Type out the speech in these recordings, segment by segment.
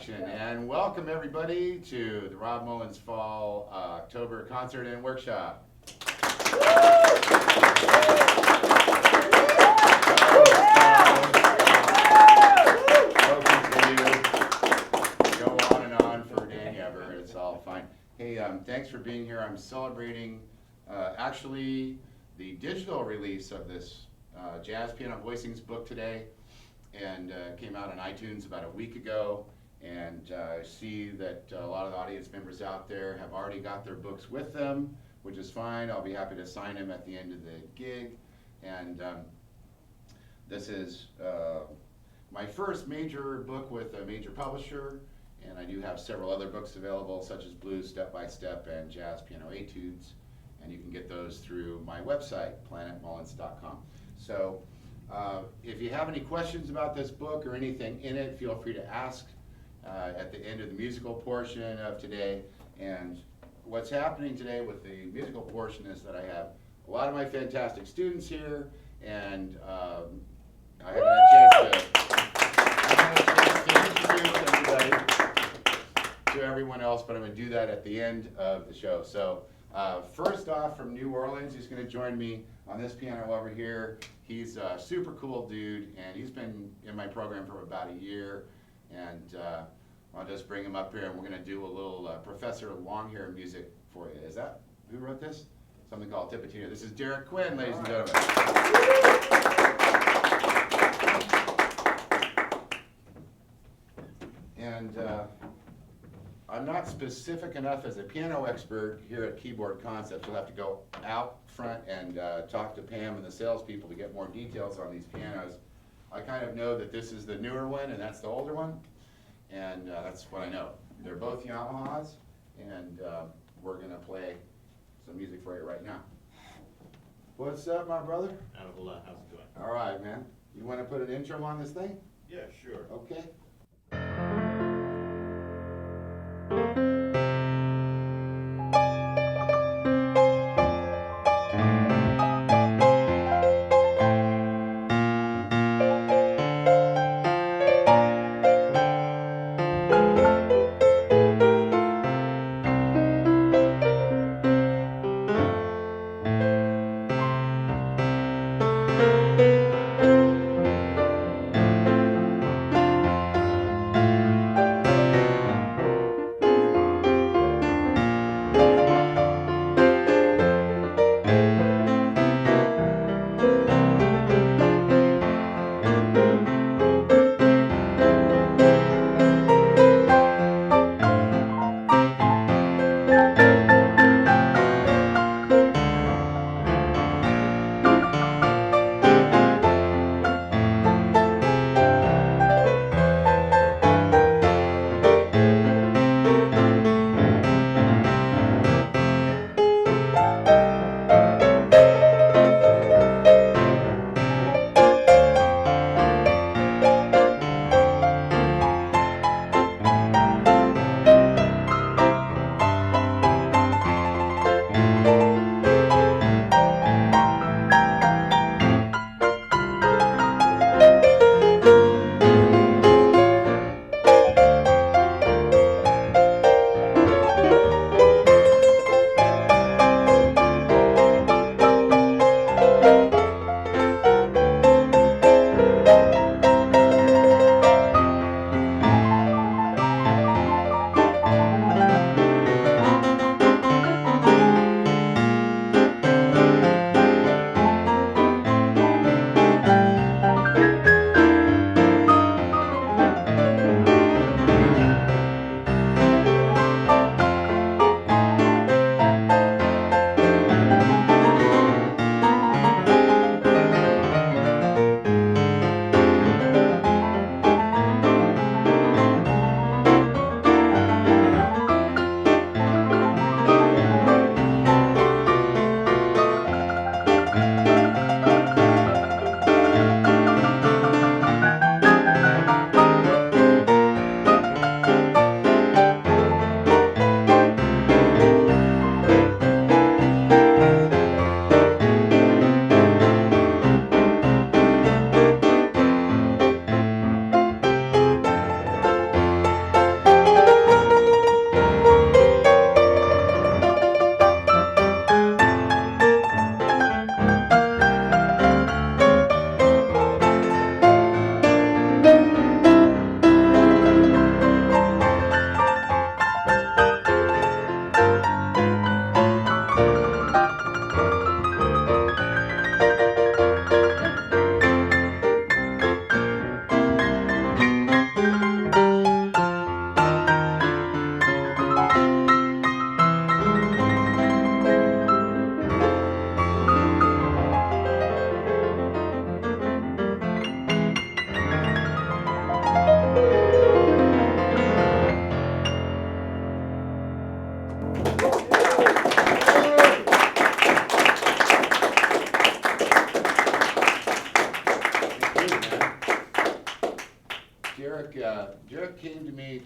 action. And welcome everybody to the Rob Mullins Fall October Concert and Workshop. Go on and on for a day ever. It's all fine. Hey, thanks for being here. I'm celebrating actually the digital release of this Jazz Piano Voicings book today, and came out on iTunes about a week ago. And I see that a lot of the audience members out there have already got their books with them, which is fine. I'll be happy to sign them at the end of the gig. And this is my first major book with a major publisher, and I do have several other books available, such as Blues Step by Step and Jazz Piano Etudes, and you can get those through my website, planetmullins.com. So if you have any questions about this book or anything in it, feel free to ask at the end of the musical portion of today. And what's happening today with the musical portion is that I have a lot of my fantastic students here, and I haven't had a chance to introduce everybody to everyone else, but I'm going to do that at the end of the show. So first off, from New Orleans, he's going to join me on this piano over here. He's a super cool dude, and he's been in my program for about a year. And I'll just bring him up here, and we're going to do a little Professor Longhair music for you. Is that, who wrote this? Something called Tipatina. This is Derek Quinn, ladies and gentlemen. And I'm not specific enough as a piano expert here at Keyboard Concepts. You'll have to go out front and talk to Pam and the salespeople to get more details on these pianos. I kind of know that this is the newer one and that's the older one, and that's what I know. They're both Yamahas, and we're going to play some music for you right now. What's up, my brother? Not a whole lot. How's it going? All right, man. You want to put an intro on this thing? Yeah, sure. Okay.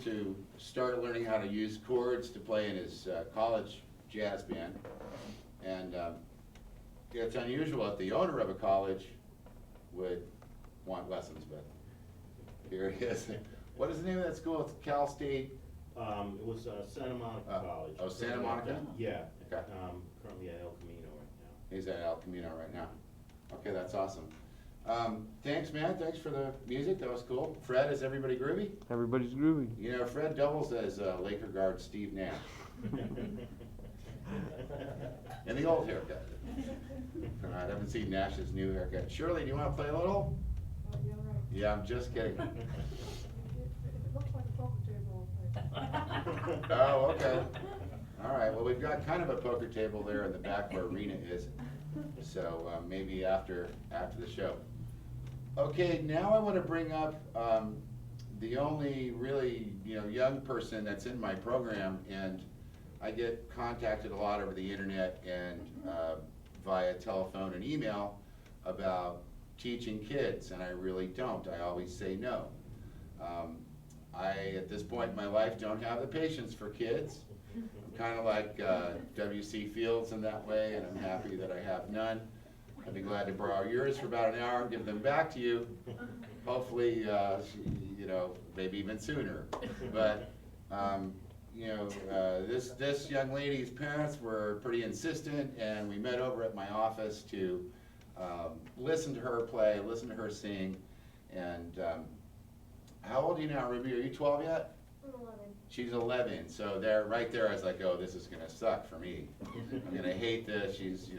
to start learning how to use chords to play in his college jazz band. And it's unusual that the owner of a college would want lessons, but here it is. What is the name of that school? It's Cal State? It was Santa Monica College. Oh, Santa Monica? Yeah. Okay. Currently at El Camino right now. He's at El Camino right now. Okay, that's awesome. Thanks, man. Thanks for the music. That was cool. Fred, is everybody groovy? Everybody's groovy. You know, Fred doubles as Laker guard Steve Nash. And the old haircut. I haven't seen Nash's new haircut. Shirley, do you want to play a little? Yeah, right. Yeah, I'm just kidding. If it looks like a poker table, I'll play. Oh, okay. All right, well, we've got kind of a poker table there in the back where Rena is. So maybe after the show. Okay, now I want to bring up the only really young person that's in my program, and I get contacted a lot over the internet and via telephone and email about teaching kids, and I really don't. I always say no. I, at this point in my life, don't have the patience for kids. I'm kind of like W.C. Fields in that way, and I'm happy that I have none. I'd be glad to borrow yours for about an hour and give them back to you. Hopefully, maybe even sooner. But this young lady's parents were pretty insistent, and we met over at my office to listen to her play, listen to her sing. And how old are you now, Ruby? Are you 12 yet? I'm 11. She's 11, so right there I was like, oh, this is gonna suck for me. I'm gonna hate this. She's,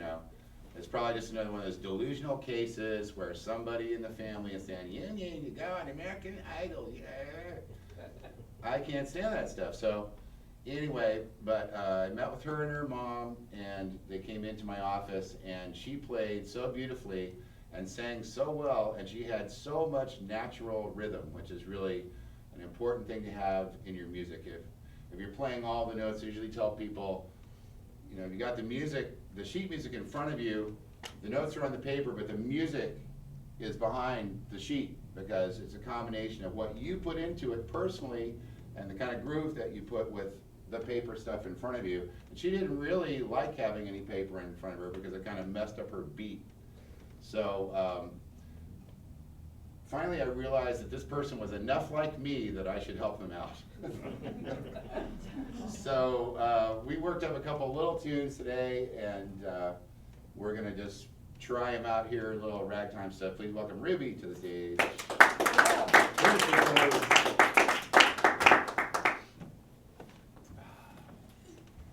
it's probably just another one of those delusional cases where somebody in the family is saying, you need to go on American Idol, yeah. I can't stand that stuff. So anyway, but I met with her and her mom, and they came into my office, and she played so beautifully and sang so well, and she had so much natural rhythm, which is really an important thing to have in your music. If you're playing all the notes, I usually tell people, if you got the music, the sheet music in front of you, the notes are on the paper, but the music is behind the sheet, because it's a combination of what you put into it personally and the kind of groove that you put with the paper stuff in front of you. And she didn't really like having any paper in front of her because it kind of messed up her beat. So finally I realized that this person was enough like me that I should help them out. So we worked up a couple little tunes today, and we're gonna just try them out here, little ragtime stuff. Please welcome Ruby to the stage. Here she goes.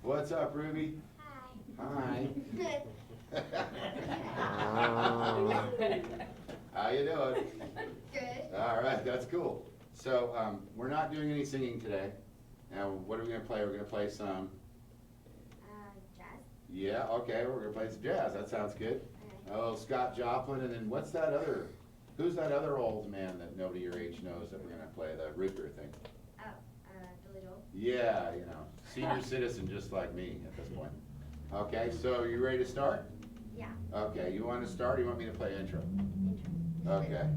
What's up, Ruby? Hi. How you doing? Good. All right, that's cool. So we're not doing any singing today. Now, what are we gonna play? We're gonna play some. Jazz. Yeah, okay, we're gonna play some jazz. That sounds good. Oh, Scott Joplin, and then what's that other? Who's that other old man that nobody your age knows that we're gonna play, the Rooster thing? Oh, the little. Yeah, senior citizen just like me at this point. Okay, so you ready to start? Yeah. Okay, you want to start, or you want me to play intro? Intro. Okay.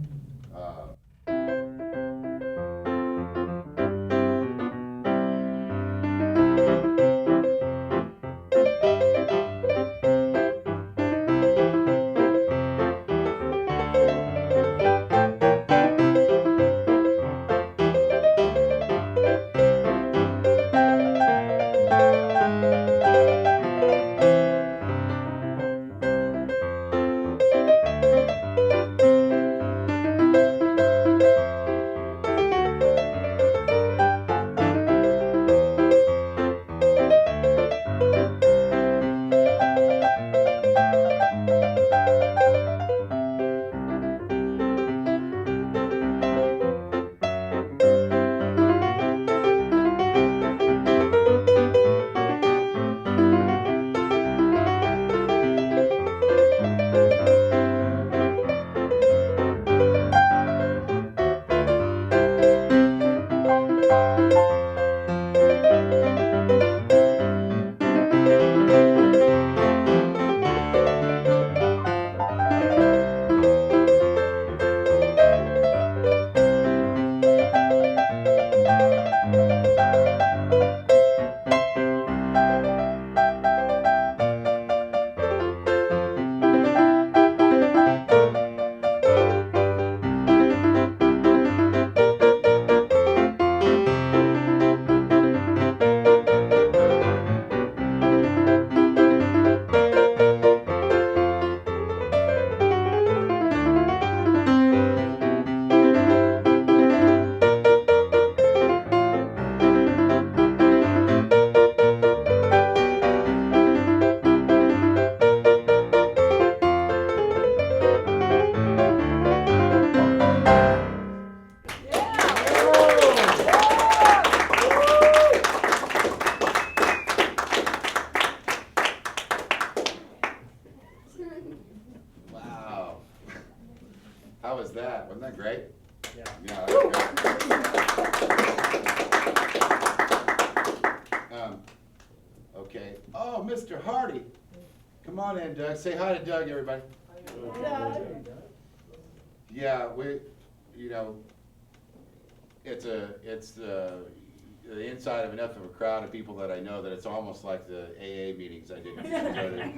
Mr. Hardy. Come on in, Doug. Say hi to Doug, everybody. Yeah, you know, it's the inside of enough of a crowd of people that I know that it's almost like the AA meetings I didn't used to go to.